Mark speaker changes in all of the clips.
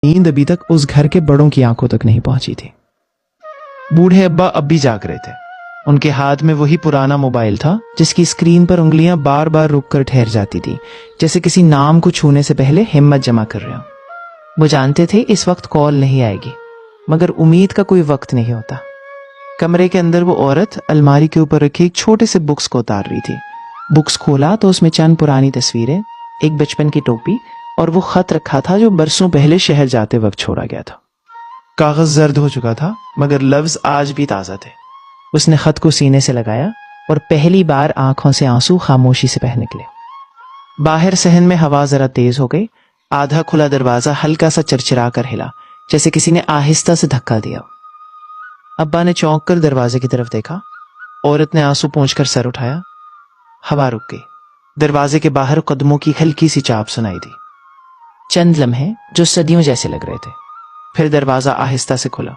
Speaker 1: नींद अभी तक उस घर के बड़ों की आंखों तक नहीं पहुंची थी। बूढ़े अब्बा अब भी जाग रहे थे। उनके हाथ में वही पुराना मोबाइल था जिसकी स्क्रीन पर उंगलियां बार बार रुककर ठहर जाती थी, जैसे किसी नाम को छूने से पहले हिम्मत जमा कर रहे हो। वो जानते थे इस वक्त कॉल नहीं आएगी, मगर उम्मीद का कोई वक्त नहीं होता। कमरे के अंदर वो औरत अलमारी के ऊपर रखी एक छोटे से बुक्स को उतार रही थी। बुक्स खोला तो उसमें चंद पुरानी तस्वीरें, एक बचपन की टोपी और वो खत रखा था जो बरसों पहले शहर जाते वक्त छोड़ा गया था। कागज जर्द हो चुका था मगर लफ्ज आज भी ताजा थे। उसने खत को सीने से लगाया और पहली बार आंखों से आंसू खामोशी से बह निकले। बाहर सहन में हवा जरा तेज हो गई। आधा खुला दरवाजा हल्का सा चरचरा कर हिला, जैसे किसी ने आहिस्ता से धक्का दिया। अब्बा ने चौंक कर दरवाजे की तरफ देखा। औरत ने आंसू पोंछकर सर उठाया। हवा रुक गई। दरवाजे के बाहर कदमों की हल्की सी चाप सुनाई दी। चंद लम्हे जो सदियों जैसे लग रहे थे। फिर दरवाजा आहिस्ता से खुला।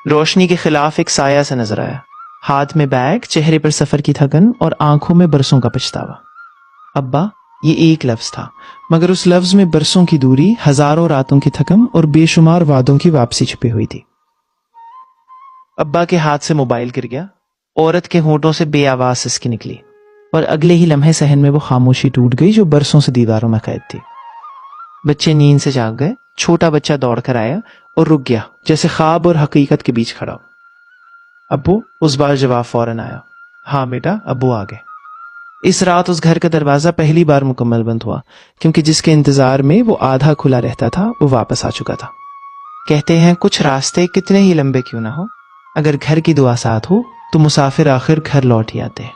Speaker 1: रोशनी के खिलाफ एक साया सा नजर आया। हाथ में बैग, चेहरे पर सफर की थकन और आंखों में बरसों का पछतावा। अब्बा, ये एक लफ्ज था, मगर उस लफ्ज में बरसों की दूरी, हजारों रातों की थकन और बेशुमार वादों की वापसी छुपी हुई थी। अब्बा के हाथ से मोबाइल गिर गया। औरत के होंठों से बेआवाज सिसकी निकली और अगले ही लम्हे सहन में वो खामोशी टूट गई जो बरसों से दीवारों में कैद थी। बच्चे नींद से जाग गए। छोटा बच्चा दौड़कर आया और रुक गया, जैसे ख्वाब और हकीकत के बीच खड़ा हो। अब्बू, उस बार जवाब फौरन आया। हाँ बेटा, अब्बू आ गए। इस रात उस घर का दरवाजा पहली बार मुकम्मल बंद हुआ, क्योंकि जिसके इंतजार में वो आधा खुला रहता था वो वापस आ चुका था। कहते हैं कुछ रास्ते कितने ही लंबे क्यों ना हो, अगर घर की दुआ साथ हो तो मुसाफिर आखिर घर लौट ही आते हैं।